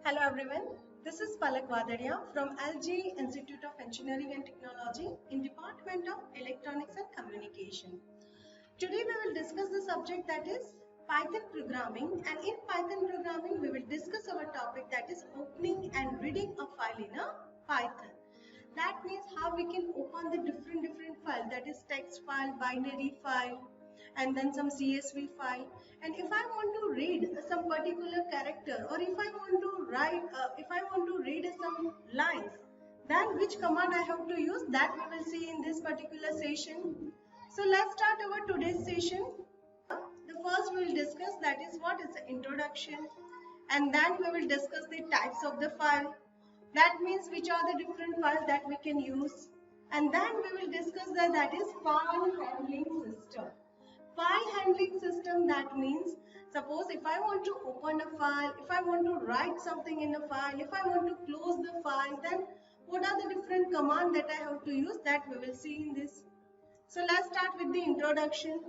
Hello everyone, this is Palak Vadaria from LG Institute of Engineering and Technology in Department of Electronics and Communication. Today we will discuss the subject that is Python programming, and in Python programming we will discuss our topic that is opening and reading a file in a Python. That means how we can open the different file, that is text file, binary file, and then some CSV file. And if I want to read some particular character, or if I want to read some lines, then which command I have to use, that we will see in this particular session. So let's start our today's session. The first we will discuss that is what is the introduction, and then we will discuss the types of the file. That means which are the different files that we can use, and then we will discuss that is file handling system. File handling system, that means suppose if I want to open a file, if I want to write something in a file, if I want to close the file, then what are the different commands that I have to use, that we will see in this. So let's start with the introduction.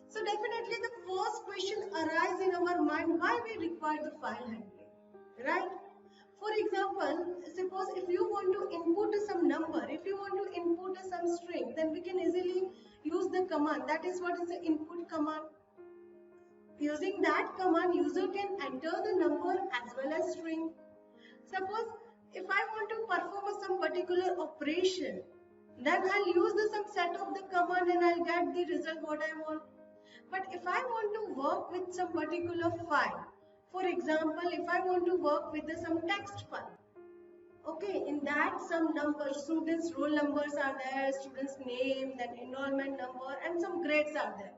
So definitely the first question arises in our mind, why we require the file handling, right? For example, suppose if you want to input some number, if you want to input some string, then we can easily use the command, that is what is the input command. Using that command, user can enter the number as well as string. Suppose if I want to perform some particular operation, then I'll use some set of the command and I'll get the result what I want. But if I want to work with some particular file, for example, if I want to work with some text file, okay, in that some numbers, students' roll numbers are there, students' name, then enrollment number, and some grades are there.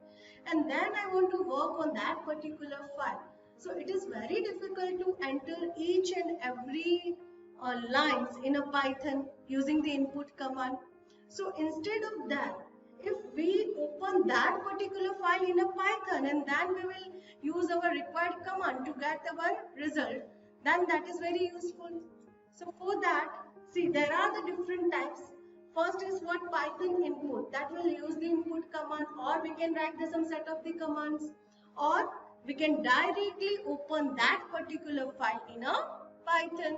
And then I want to work on that particular file. So it is very difficult to enter each and every lines in a Python using the input command. So instead of that, if we open that particular file in a Python and then we will use our required command to get our result, then that is very useful. So for that, see, there are the different types. First is what Python input, that will use the input command, or we can write some set of the commands, or we can directly open that particular file in a Python.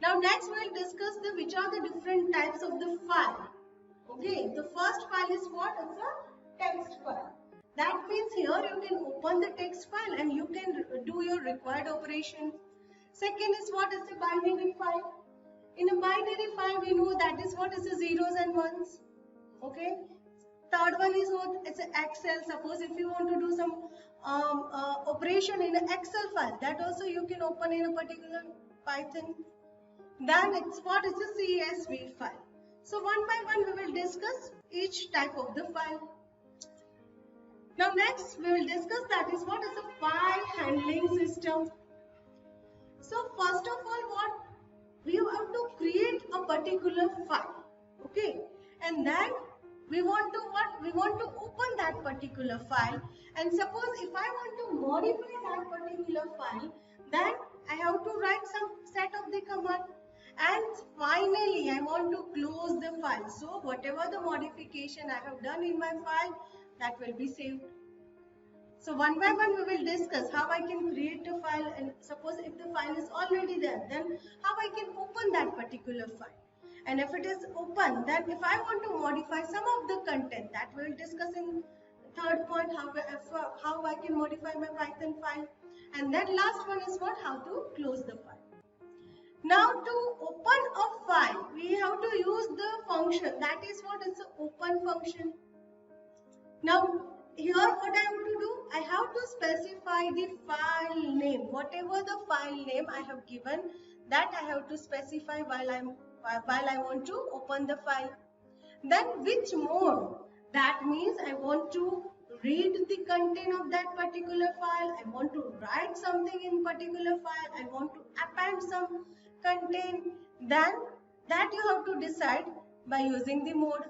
Now next we will discuss which are the different types of the file. Okay, the first file is what? It's a text file. That means here you can open the text file and you can do your required operation. Second is what is a binary file. In a binary file, we know that is what is the zeros and ones. Okay. Third one is what? It's an Excel. Suppose if you want to do some operation in an Excel file, that also you can open in a particular Python. Then it's what is a CSV file. So one by one we will discuss each type of the file. Now next we will discuss that is what is a file handling system. So first of all, what we have to create a particular file, okay, and then we want to open that particular file. And suppose if I want to modify that particular file, then I have to write some set of the command. And finally, I want to close the file. So whatever the modification I have done in my file, that will be saved. So one by one we will discuss how I can create a file, and suppose if the file is already there, then how I can open that particular file. And if it is open, then if I want to modify some of the content, that we will discuss in third point, how I can modify my Python file. And then last one is what? How to close the file. Now to open a file, we have to use the function, that is what is the open function. Now here what I have to do, I have to specify the file name. Whatever the file name I have given, that I have to specify while I want to open the file. Then which mode, that means I want to read the content of that particular file, I want to write something in particular file, I want to append some content, then that you have to decide by using the mode.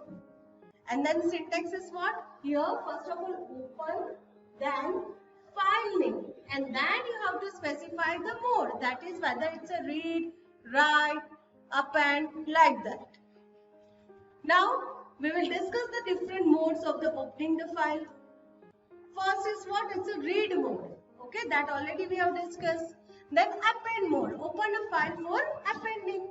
And then syntax is what? Here first of all open, then file name, and then you have to specify the mode, that is whether it's a read, write, append, like that. Now we will discuss the different modes of the opening the file. First is what? It's a read mode. Okay, that already we have discussed. Then append mode, open a file for appending.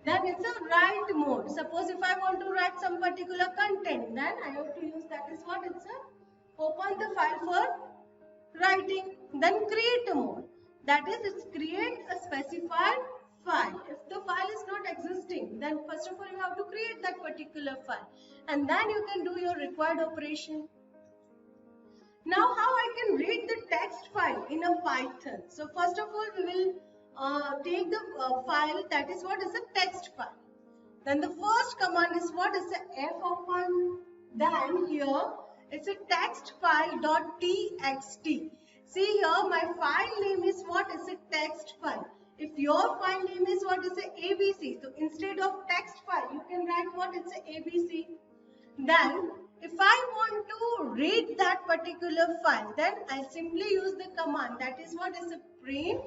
Then it's a write mode. Suppose if I want to write some particular content, then I have to use, that is what it's a open the file for writing. Then create mode, that is it's create a specified file. If the file is not existing, then first of all you have to create that particular file, and then you can do your required operation. Now how I can read the text file in a Python? So first of all we will take the file, that is what is a text file. Then the first command is what is a fopen. Then here it's a text file .txt. See here my file name is what is a text file. If your file name is what is a ABC, so instead of text file you can write what is a ABC. Then if I want to read that particular file, then I simply use the command, that is what is a print,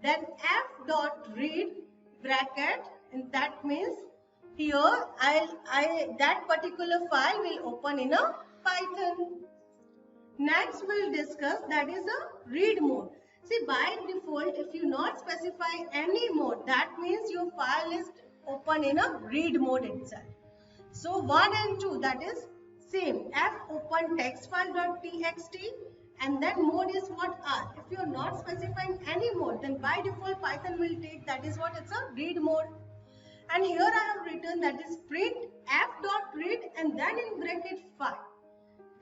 then f.read bracket, and that means here that particular file will open in a Python. Next we'll discuss, that is a read mode. See, by default if you not specify any mode, that means your file is open in a read mode itself. So 1 and 2, that is same, f open text file.txt, and then mode is what R. If you are not specifying any mode, then by default Python will take, that is what it's a read mode. And here I have written, that is print f.read and then in bracket file.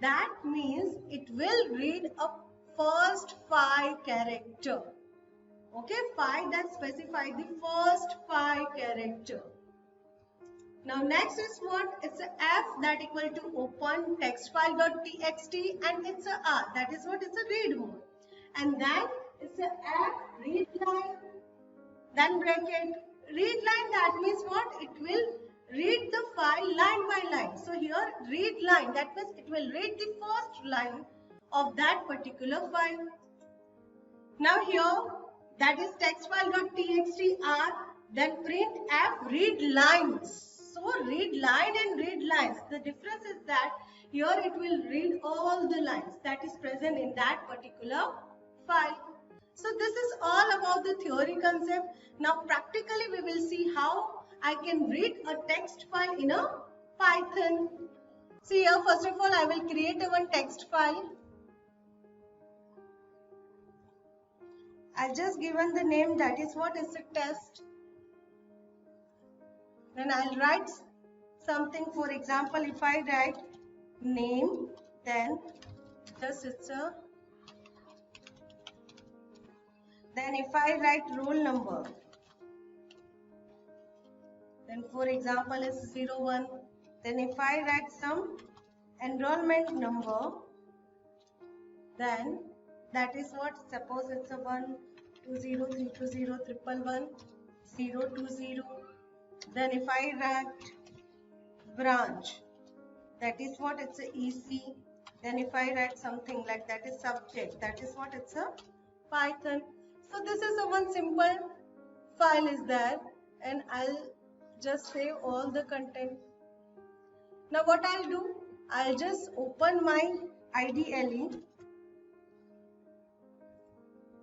That means it will read a first 5 character. Okay, 5 that specify the first 5 character. Now next is what? It's a f that equal to open text file.txt, and it's a R, that is what? It's a read mode. And then it's a f read line, then bracket. Read line, that means what? It will read the file line by line. So here read line, that means it will read the first line of that particular file. Now here that is text file.txt R, then print f read lines. So read line and read lines, the difference is that here it will read all the lines that is present in that particular file. So this is all about the theory concept. Now practically we will see how I can read a text file in a Python. See here, first of all I will create one text file. I'll just given the name, that is what is a test. Then I'll write something. For example, if I write name, then just it's a, then if I write roll number, then for example is 01. Then if I write some enrollment number, then that is what, suppose it's a 1 2 0 3 2 0 1 0 2 0. Then if I write branch, that is what, it's a EC. Then if I write something like that is subject, that is what, it's a Python. So this is a one simple file is there, and I'll just save all the content. Now what I'll do, I'll just open my IDLE.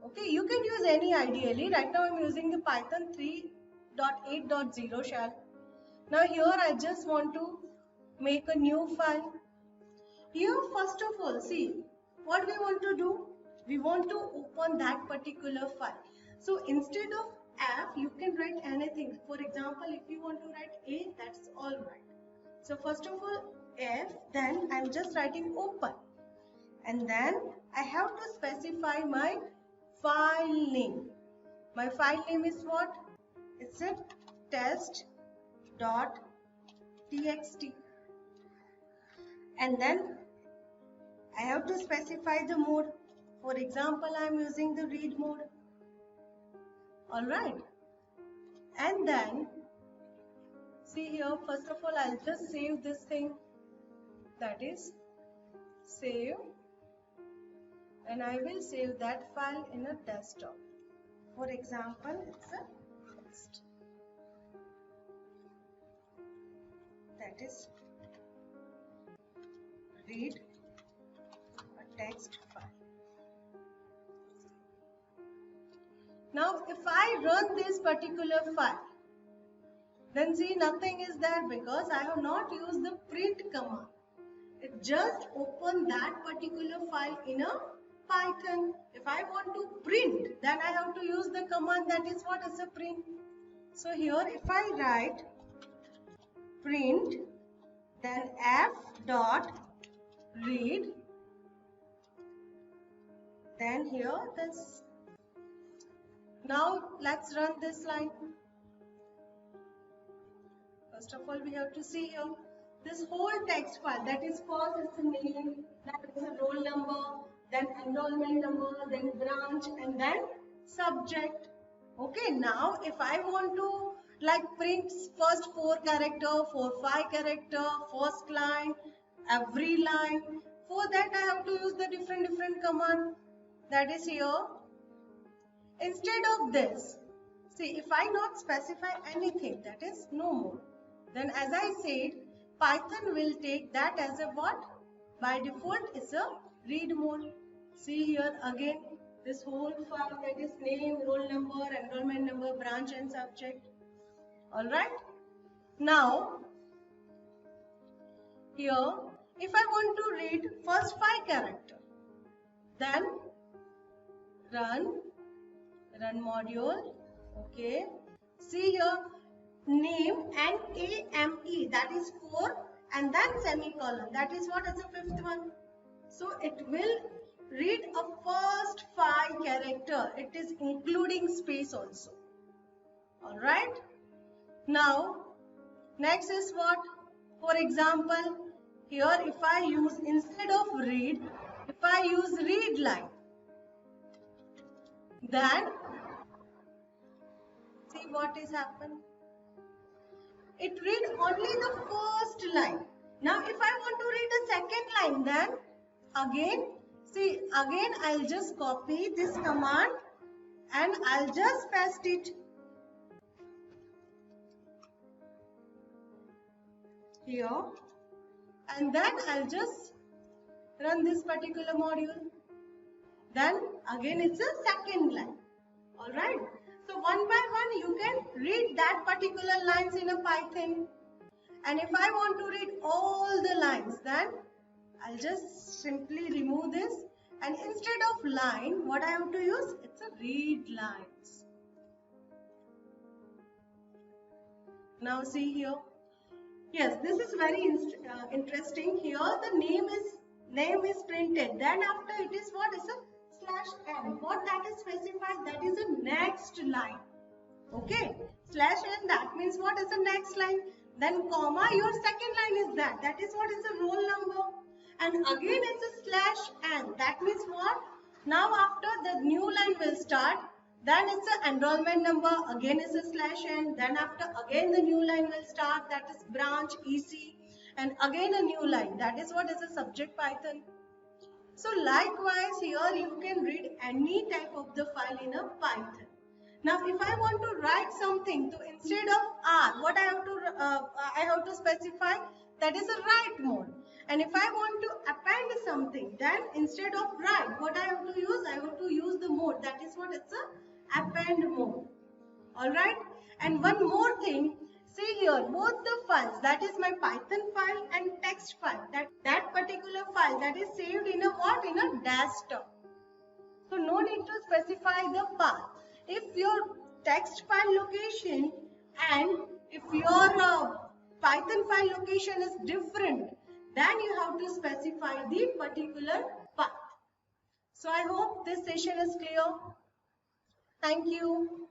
Okay, you can use any IDLE. Right now I'm using the Python 3.8.0 shell. Now here I just want to make a new file. Here first of all, see what we want to do. We want to open that particular file. So instead of F, you can write anything. For example, if you want to write A, that's all right. So first of all F, then I'm just writing open. And then I have to specify my file name. My file name is what? It's a test.txt. And then I have to specify the mode. For example, I am using the read mode. Alright. And then, see here, first of all, I'll just save this thing. That is, save. And I will save that file in a desktop. For example, it's a text. That is, read a text file. Now if I run this particular file, then see nothing is there because I have not used the print command. It just open that particular file in a Python. If I want to print, then I have to use the command that is what is a print. So here if I write print, then f dot read, then here this. Now let's run this line. First of all, we have to see here this whole text file, that is first it's a name, then it's a roll number, then enrollment number, then branch, and then subject. Okay, now if I want to like print first 4 character, 5 character, first line, every line, for that I have to use the different command. That is here. Instead of this, see if I not specify anything, that is no more, then as I said, Python will take that as a what? By default is a read mode. See here again, this whole file, that is name, roll number, enrollment number, branch and subject. Alright. Now, here, if I want to read first 5 character, then run module. Okay. See here, name and AME, that is 4, and then semicolon, that is what is the 5th one. So it will read a first 5 character. It is including space also. Alright. Now next is what? For example, here if I use, instead of read, if I use read line, then see what is happened. It reads only the first line. Now if I want to read the second line, then again, see again I'll just copy this command and I'll just paste it here, and then I'll just run this particular module. Then again it's a second line. Alright. So one by one you can read that particular lines in a Python. And if I want to read all the lines, then I'll just simply remove this, and instead of line, what I have to use? It's a read lines. Now see here. Yes, this is very interesting. Here the name is printed. Then after it is what is a /n. What that is specified? That is the next line. Okay, /n, that means what is the next line? Then comma, your second line is that. That is what is the roll number. And again it's a /n. That means what? Now after the new line will start, then it's a enrollment number, again it's a /n. Then after again the new line will start, that is branch, EC. And again a new line, that is what is a subject Python. So likewise here you can read any type of the file in a Python. Now if I want to write something, to instead of R, what I have to specify, that is a write mode. And if I want to append something, then instead of write, what I have to use? I have to use the mode. That is what it's a append mode. Alright. And one more thing, see here, both the files, that is my Python file and text file, that particular file, that is saved in a what? In a desktop. So no need to specify the path. If your text file location and if your Python file location is different, then you have to specify the particular path. So I hope this session is clear. Thank you.